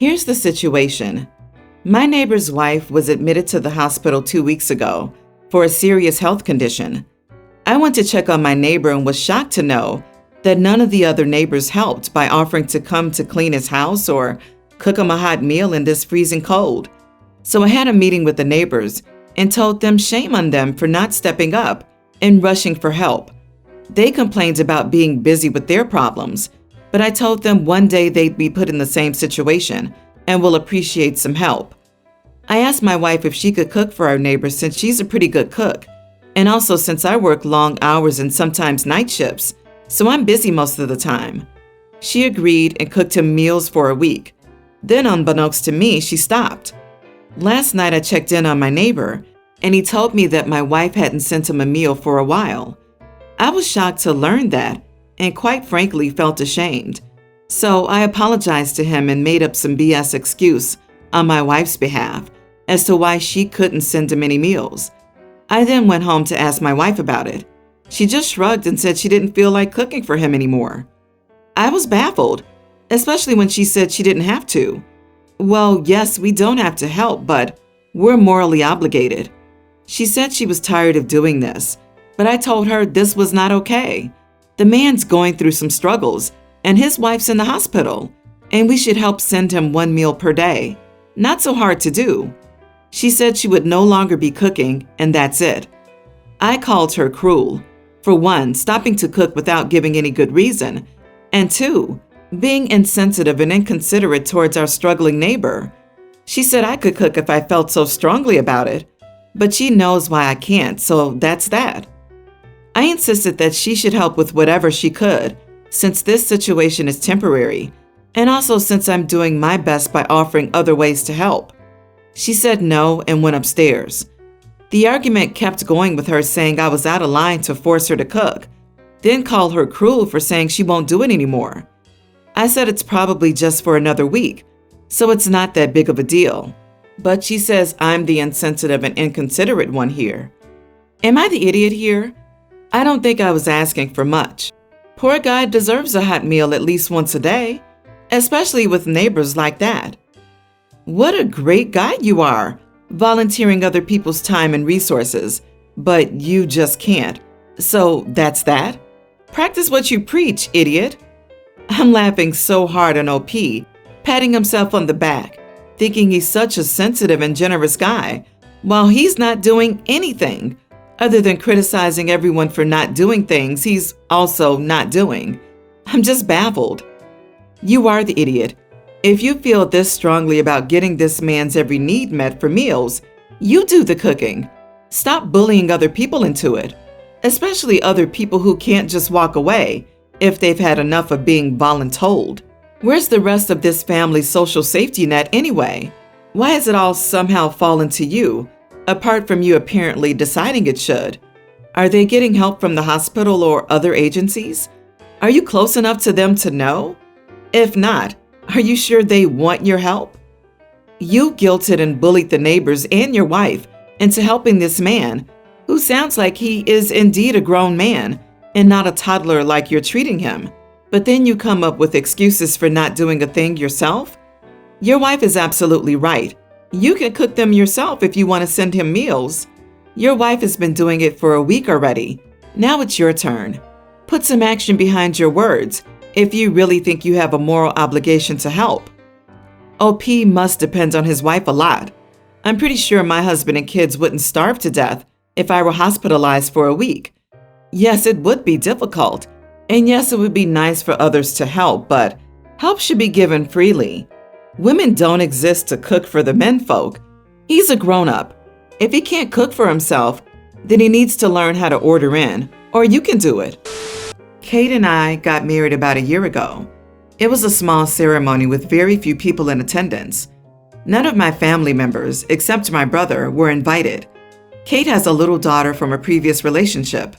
Here's the situation. My neighbor's wife was admitted to the hospital 2 weeks ago for a serious health condition. I went to check on my neighbor and was shocked to know that none of the other neighbors helped by offering to come to clean his house or cook him a hot meal in this freezing cold. So I had a meeting with the neighbors and told them shame on them for not stepping up and rushing for help. They complained about being busy with their problems, but I told them one day they'd be put in the same situation and will appreciate some help. I asked my wife if she could cook for our neighbors since she's a pretty good cook, and also since I work long hours and sometimes night shifts, so I'm busy most of the time. She agreed and cooked him meals for a week. Then, unbeknownst to me, she stopped. Last night I checked in on my neighbor, and he told me that my wife hadn't sent him a meal for a while. I was shocked to learn that, and quite frankly felt ashamed. So I apologized to him and made up some BS excuse on my wife's behalf as to why she couldn't send him any meals. I then went home to ask my wife about it. She just shrugged and said she didn't feel like cooking for him anymore. I was baffled, especially when she said she didn't have to. Well, yes, we don't have to help, but we're morally obligated. She said she was tired of doing this, but I told her this was not okay. The man's going through some struggles, and his wife's in the hospital, and we should help send him one meal per day. Not so hard to do. She said she would no longer be cooking, and that's it. I called her cruel. For one, stopping to cook without giving any good reason, and two, being insensitive and inconsiderate towards our struggling neighbor. She said I could cook if I felt so strongly about it, but she knows why I can't, so that's that. I insisted that she should help with whatever she could, since this situation is temporary, and also since I'm doing my best by offering other ways to help. She said no and went upstairs. The argument kept going with her saying I was out of line to force her to cook, then called her cruel for saying she won't do it anymore. I said it's probably just for another week, so it's not that big of a deal. But she says I'm the insensitive and inconsiderate one here. Am I the idiot here? I don't think I was asking for much. Poor guy deserves a hot meal at least once a day, especially with neighbors like that. What a great guy you are, volunteering other people's time and resources, but you just can't. So that's that? Practice what you preach, idiot. I'm laughing so hard on OP, patting himself on the back, thinking he's such a sensitive and generous guy, while he's not doing anything other than criticizing everyone for not doing things he's also not doing. I'm just baffled. You are the idiot. If you feel this strongly about getting this man's every need met for meals, you do the cooking. Stop bullying other people into it, especially other people who can't just walk away if they've had enough of being voluntold. Where's the rest of this family's social safety net anyway? Why has it all somehow fallen to you, apart from you apparently deciding it should? Are they getting help from the hospital or other agencies? Are you close enough to them to know? If not, are you sure they want your help? You guilted and bullied the neighbors and your wife into helping this man, who sounds like he is indeed a grown man and not a toddler like you're treating him. But then you come up with excuses for not doing a thing yourself? Your wife is absolutely right. You can cook them yourself if you want to send him meals. Your wife has been doing it for a week already. Now it's your turn. Put some action behind your words if you really think you have a moral obligation to help. OP must depend on his wife a lot. I'm pretty sure my husband and kids wouldn't starve to death if I were hospitalized for a week. Yes, it would be difficult, and yes, it would be nice for others to help, but help should be given freely. Women don't exist to cook for the menfolk. He's a grown-up. If he can't cook for himself, then he needs to learn how to order in, or you can do it. Kate and I got married about a year ago. It was a small ceremony with very few people in attendance. None of my family members, except my brother, were invited. Kate has a little daughter from a previous relationship.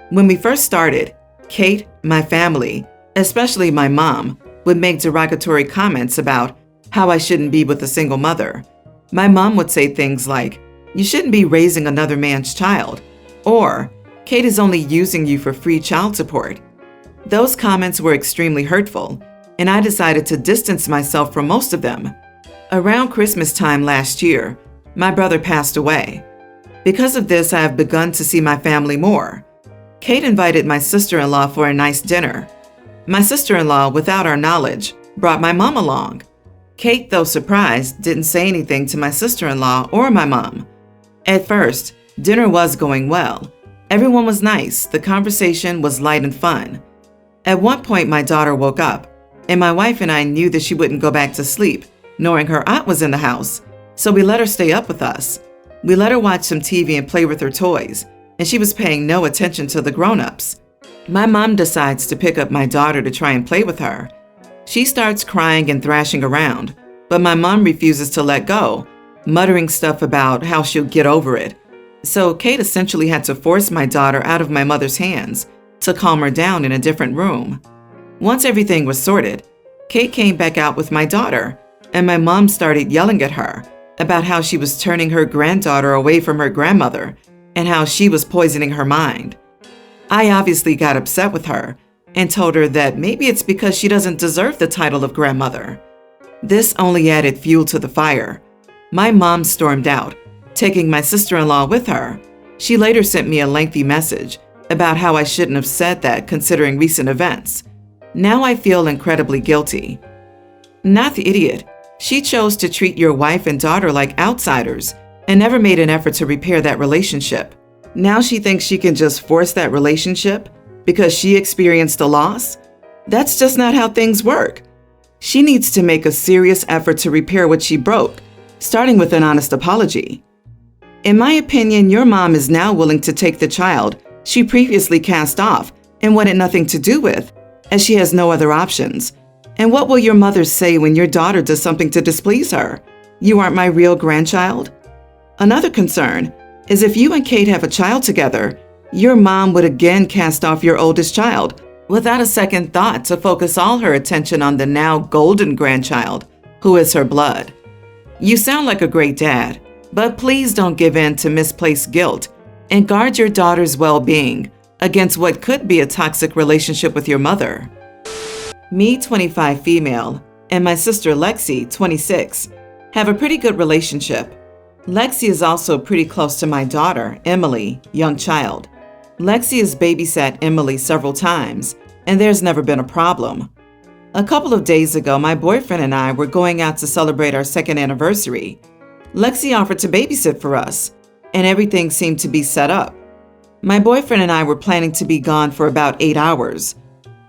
When we first started, Kate, my family, especially my mom, would make derogatory comments about how I shouldn't be with a single mother. My mom would say things like, "You shouldn't be raising another man's child," or "Kate is only using you for free child support." Those comments were extremely hurtful, and I decided to distance myself from most of them. Around Christmas time last year, my brother passed away. Because of this, I have begun to see my family more. Kate invited my sister-in-law for a nice dinner. My sister-in-law, without our knowledge, brought my mom along. Kate, though surprised, didn't say anything to my sister-in-law or my mom. At first, dinner was going well. Everyone was nice. The conversation was light and fun. At one point, my daughter woke up, and my wife and I knew that she wouldn't go back to sleep, knowing her aunt was in the house, so we let her stay up with us. We let her watch some TV and play with her toys, and she was paying no attention to the grown-ups. My mom decides to pick up my daughter to try and play with her. She starts crying and thrashing around, but my mom refuses to let go, muttering stuff about how she'll get over it. So Kate essentially had to force my daughter out of my mother's hands to calm her down in a different room. Once everything was sorted, Kate came back out with my daughter, and my mom started yelling at her about how she was turning her granddaughter away from her grandmother and how she was poisoning her mind. I obviously got upset with her and told her that maybe it's because she doesn't deserve the title of grandmother. This only added fuel to the fire. My mom stormed out, taking my sister-in-law with her. She later sent me a lengthy message about how I shouldn't have said that considering recent events. Now I feel incredibly guilty. Not the idiot. She chose to treat your wife and daughter like outsiders and never made an effort to repair that relationship. Now she thinks she can just force that relationship because she experienced a loss? That's just not how things work. She needs to make a serious effort to repair what she broke, starting with an honest apology. In my opinion, your mom is now willing to take the child she previously cast off and wanted nothing to do with, as she has no other options. And what will your mother say when your daughter does something to displease her? You aren't my real grandchild? Another concern is if you and Kate have a child together, your mom would again cast off your oldest child without a second thought to focus all her attention on the now golden grandchild, who is her blood. You sound like a great dad, but please don't give in to misplaced guilt and guard your daughter's well-being against what could be a toxic relationship with your mother. Me, 25 female, and my sister Lexi, 26, have a pretty good relationship. Lexi is also pretty close to my daughter, Emily, young child. Lexi has babysat Emily several times, and there's never been a problem. A couple of days ago, my boyfriend and I were going out to celebrate our second anniversary. Lexi offered to babysit for us, and everything seemed to be set up. My boyfriend and I were planning to be gone for about 8 hours.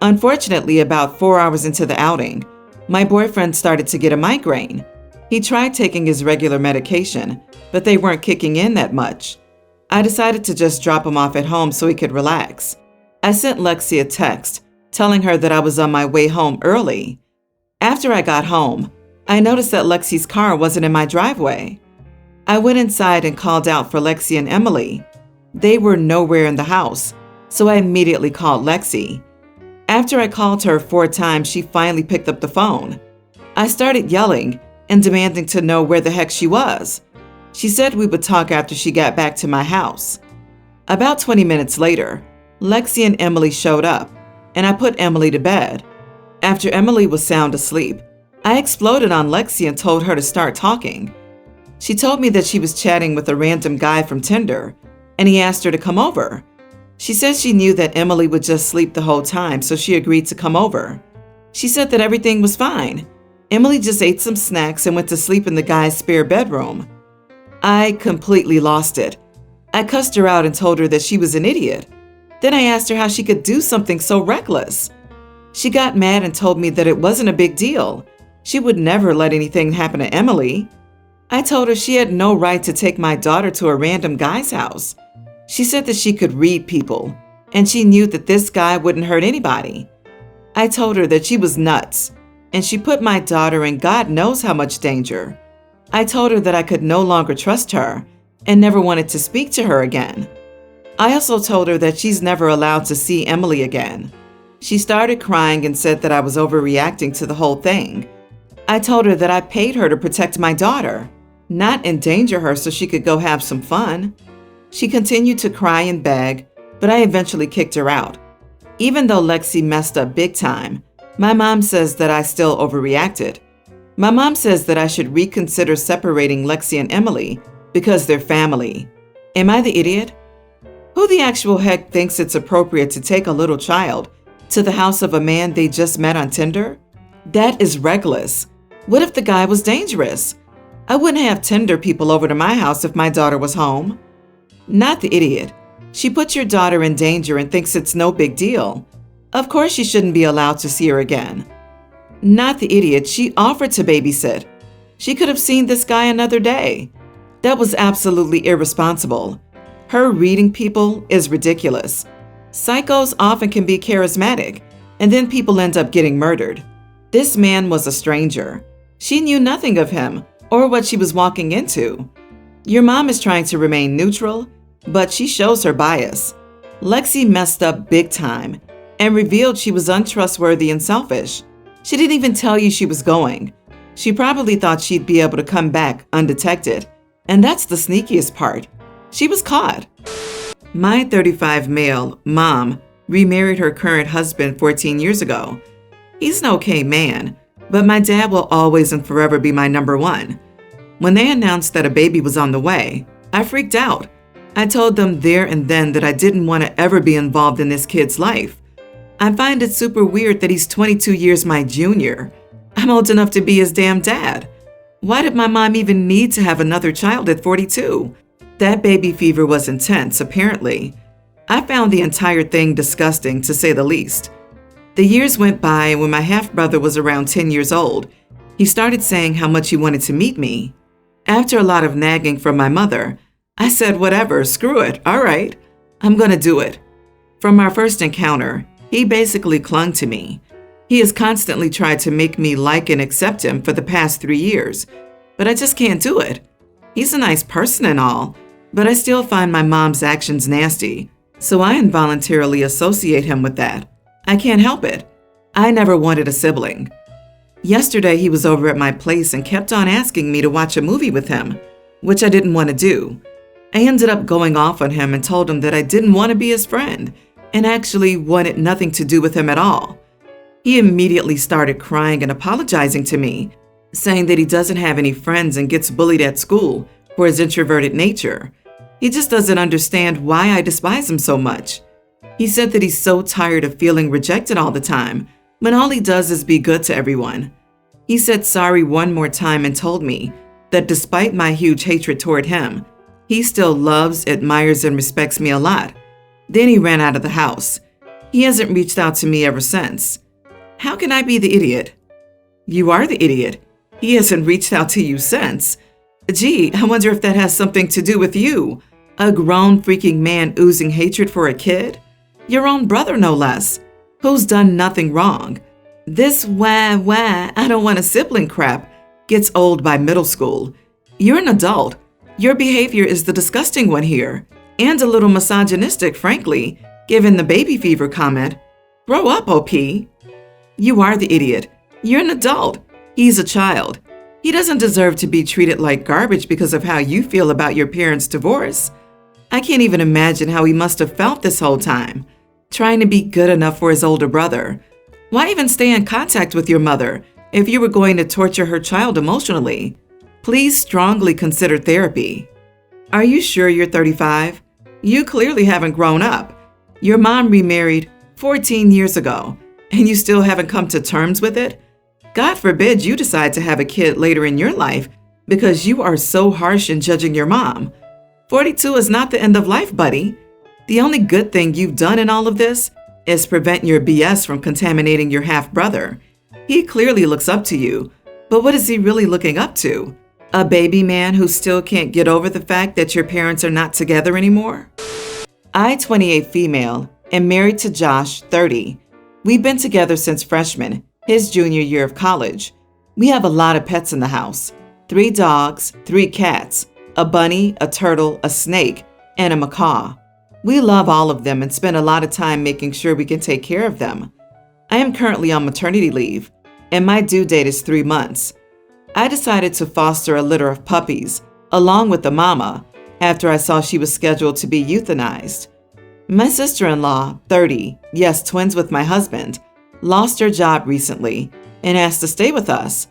Unfortunately, about 4 hours into the outing, my boyfriend started to get a migraine. He tried taking his regular medication, but they weren't kicking in that much. I decided to just drop him off at home so he could relax. I sent Lexi a text, telling her that I was on my way home early. After I got home, I noticed that Lexi's car wasn't in my driveway. I went inside and called out for Lexi and Emily. They were nowhere in the house, so I immediately called Lexi. After I called her 4 times, she finally picked up the phone. I started yelling and demanding to know where the heck she was. She said we would talk after she got back to my house. About 20 minutes later, Lexi and Emily showed up, and I put Emily to bed. After Emily was sound asleep, I exploded on Lexi and told her to start talking. She told me that she was chatting with a random guy from Tinder, and he asked her to come over. She said she knew that Emily would just sleep the whole time, so she agreed to come over. She said that everything was fine. Emily just ate some snacks and went to sleep in the guy's spare bedroom. I completely lost it. I cussed her out and told her that she was an idiot. Then I asked her how she could do something so reckless. She got mad and told me that it wasn't a big deal. She would never let anything happen to Emily. I told her she had no right to take my daughter to a random guy's house. She said that she could read people, and she knew that this guy wouldn't hurt anybody. I told her that she was nuts, and she put my daughter in God knows how much danger. I told her that I could no longer trust her and never wanted to speak to her again. I also told her that she's never allowed to see Emily again. She started crying and said that I was overreacting to the whole thing. I told her that I paid her to protect my daughter, not endanger her so she could go have some fun. She continued to cry and beg, but I eventually kicked her out. Even though Lexi messed up big time, my mom says that I still overreacted. My mom says that I should reconsider separating Lexi and Emily because they're family. Am I the idiot? Who the actual heck thinks it's appropriate to take a little child to the house of a man they just met on Tinder? That is reckless. What if the guy was dangerous? I wouldn't have Tinder people over to my house if my daughter was home. Not the idiot. She puts your daughter in danger and thinks it's no big deal. Of course she shouldn't be allowed to see her again. Not the idiot. She offered to babysit. She could have seen this guy another day. That was absolutely irresponsible. Her reading people is ridiculous. Psychos often can be charismatic, and then people end up getting murdered. This man was a stranger. She knew nothing of him or what she was walking into. Your mom is trying to remain neutral, but she shows her bias. Lexi messed up big time and revealed she was untrustworthy and selfish. She didn't even tell you she was going. She probably thought she'd be able to come back undetected. And that's the sneakiest part. She was caught. My 35 male mom remarried her current husband 14 years ago. He's an okay man, but my dad will always and forever be my number one. When they announced that a baby was on the way, I freaked out. I told them there and then that I didn't want to ever be involved in this kid's life. I find it super weird that he's 22 years my junior. I'm old enough to be his damn dad. Why did my mom even need to have another child at 42? That baby fever was intense, apparently. I found the entire thing disgusting, to say the least. The years went by, and when my half-brother was around 10 years old, he started saying how much he wanted to meet me. After a lot of nagging from my mother, I said, whatever, screw it, all right, I'm gonna do it. From our first encounter, he basically clung to me. He has constantly tried to make me like and accept him for the past 3 years, but I just can't do it. He's a nice person and all, but I still find my mom's actions nasty, so I involuntarily associate him with that. I can't help it. I never wanted a sibling. Yesterday, he was over at my place and kept on asking me to watch a movie with him, which I didn't want to do. I ended up going off on him and told him that I didn't want to be his friend and actually wanted nothing to do with him at all. He immediately started crying and apologizing to me, saying that he doesn't have any friends and gets bullied at school for his introverted nature. He just doesn't understand why I despise him so much. He said that he's so tired of feeling rejected all the time, when all he does is be good to everyone. He said sorry one more time and told me that despite my huge hatred toward him, he still loves, admires, and respects me a lot. Then he ran out of the house. He hasn't reached out to me ever since. How can I be the idiot? You are the idiot. He hasn't reached out to you since. Gee, I wonder if that has something to do with you. A grown freaking man oozing hatred for a kid? Your own brother, no less, who's done nothing wrong. This wah, I don't want a sibling crap gets old by middle school. You're an adult. Your behavior is the disgusting one here, and a little misogynistic, frankly, given the baby fever comment. Grow up, OP. You are the idiot. You're an adult. He's a child. He doesn't deserve to be treated like garbage because of how you feel about your parents' divorce. I can't even imagine how he must have felt this whole time, trying to be good enough for his older brother. Why even stay in contact with your mother if you were going to torture her child emotionally? Please strongly consider therapy. Are you sure you're 35? You clearly haven't grown up. Your mom remarried 14 years ago, and you still haven't come to terms with it? God forbid you decide to have a kid later in your life because you are so harsh in judging your mom. 42 is not the end of life, buddy. The only good thing you've done in all of this is prevent your BS from contaminating your half-brother. He clearly looks up to you, but what is he really looking up to? A baby man who still can't get over the fact that your parents are not together anymore? I, 28 female, am married to Josh, 30. We've been together since freshman, his junior year of college. We have a lot of pets in the house. 3 dogs, 3 cats, a bunny, a turtle, a snake, and a macaw. We love all of them and spend a lot of time making sure we can take care of them. I am currently on maternity leave, and my due date is 3 months. I decided to foster a litter of puppies, along with the mama, after I saw she was scheduled to be euthanized. My sister-in-law, 30, yes, twins with my husband, lost her job recently and asked to stay with us.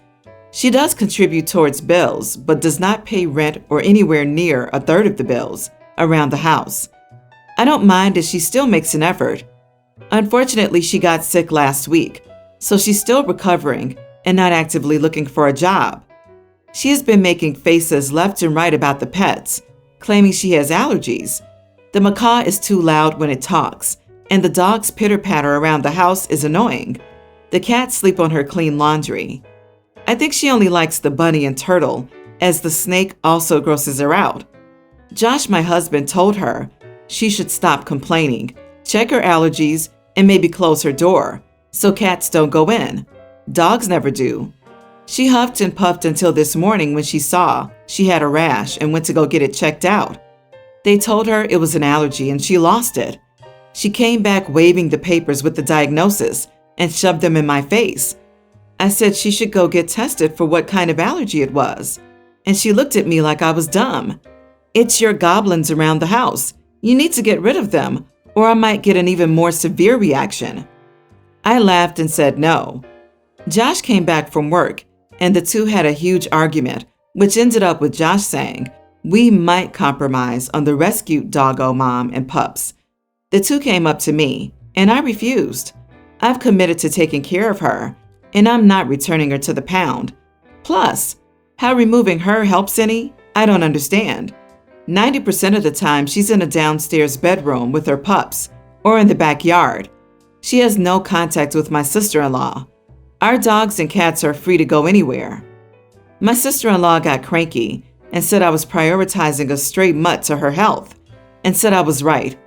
She does contribute towards bills, but does not pay rent or anywhere near a third of the bills around the house. I don't mind if she still makes an effort. Unfortunately, she got sick last week, so she's still recovering and not actively looking for a job. She has been making faces left and right about the pets, claiming she has allergies. The macaw is too loud when it talks, and the dog's pitter-patter around the house is annoying. The cats sleep on her clean laundry. I think she only likes the bunny and turtle, as the snake also grosses her out. Josh, my husband, told her she should stop complaining, check her allergies, and maybe close her door, so cats don't go in. Dogs never do. She huffed and puffed until this morning when she saw she had a rash and went to go get it checked out. They told her it was an allergy and she lost it. She came back waving the papers with the diagnosis and shoved them in my face. I said she should go get tested for what kind of allergy it was, and she looked at me like I was dumb. It's your goblins around the house. You need to get rid of them, or I might get an even more severe reaction. I laughed and said no. Josh came back from work, and the two had a huge argument, which ended up with Josh saying, we might compromise on the rescued doggo mom and pups. The two came up to me, and I refused. I've committed to taking care of her, and I'm not returning her to the pound. Plus, how removing her helps any, I don't understand. 90% of the time, she's in a downstairs bedroom with her pups, or in the backyard. She has no contact with my sister-in-law. Our dogs and cats are free to go anywhere. My sister-in-law got cranky and said I was prioritizing a stray mutt to her health, and said I was right.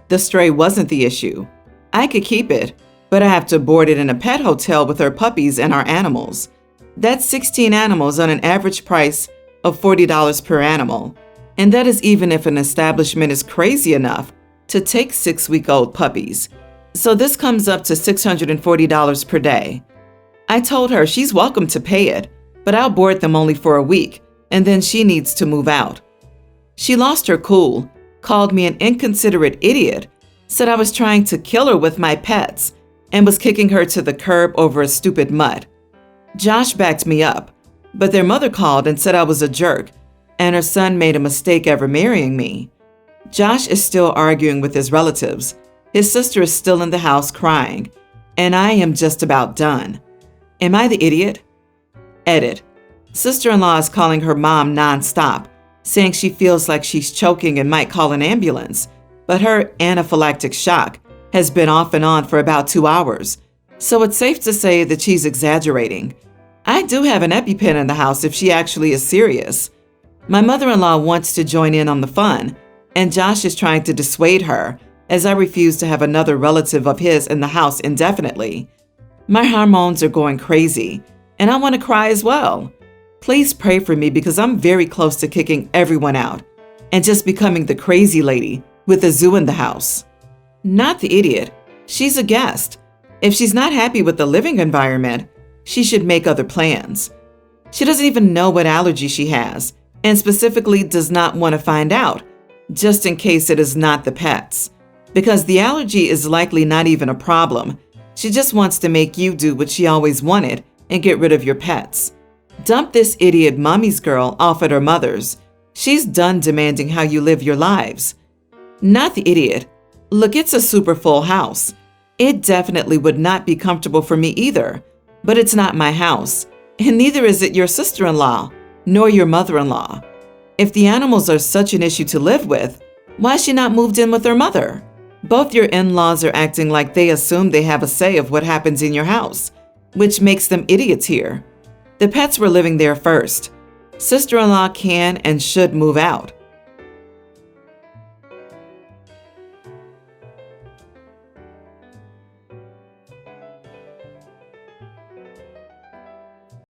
The stray wasn't the issue. I could keep it, but I have to board it in a pet hotel with her puppies and our animals. That's 16 animals on an average price of $40 per animal, and that is even if an establishment is crazy enough to take 6-week-old puppies. So this comes up to $640 per day. I told her she's welcome to pay it, but I'll board them only for a week, and then she needs to move out. She lost her cool, called me an inconsiderate idiot, said I was trying to kill her with my pets, and was kicking her to the curb over a stupid mutt. Josh backed me up, but their mother called and said I was a jerk, and her son made a mistake ever marrying me. Josh is still arguing with his relatives. His sister is still in the house crying, and I am just about done. Am I the idiot? Edit. Sister-in-law is calling her mom nonstop, saying she feels like she's choking and might call an ambulance, but her anaphylactic shock has been off and on for about 2 hours, so it's safe to say that she's exaggerating. I do have an EpiPen in the house if she actually is serious. My mother-in-law wants to join in on the fun, and Josh is trying to dissuade her, as I refuse to have another relative of his in the house indefinitely. My hormones are going crazy, and I want to cry as well. Please pray for me because I'm very close to kicking everyone out and just becoming the crazy lady with a zoo in the house. Not the idiot. She's a guest. If she's not happy with the living environment, she should make other plans. She doesn't even know what allergy she has, and specifically does not want to find out, just in case it is not the pets. Because the allergy is likely not even a problem. She just wants to make you do what she always wanted and get rid of your pets. Dump this idiot mommy's girl off at her mother's. She's done demanding how you live your lives. Not the idiot. Look, it's a super full house. It definitely would not be comfortable for me either, but it's not my house, and neither is it your sister-in-law, nor your mother-in-law. If the animals are such an issue to live with, why is she not moved in with her mother? Both your in-laws are acting like they assume they have a say of what happens in your house, which makes them idiots here. The pets were living there first. Sister-in-law can and should move out.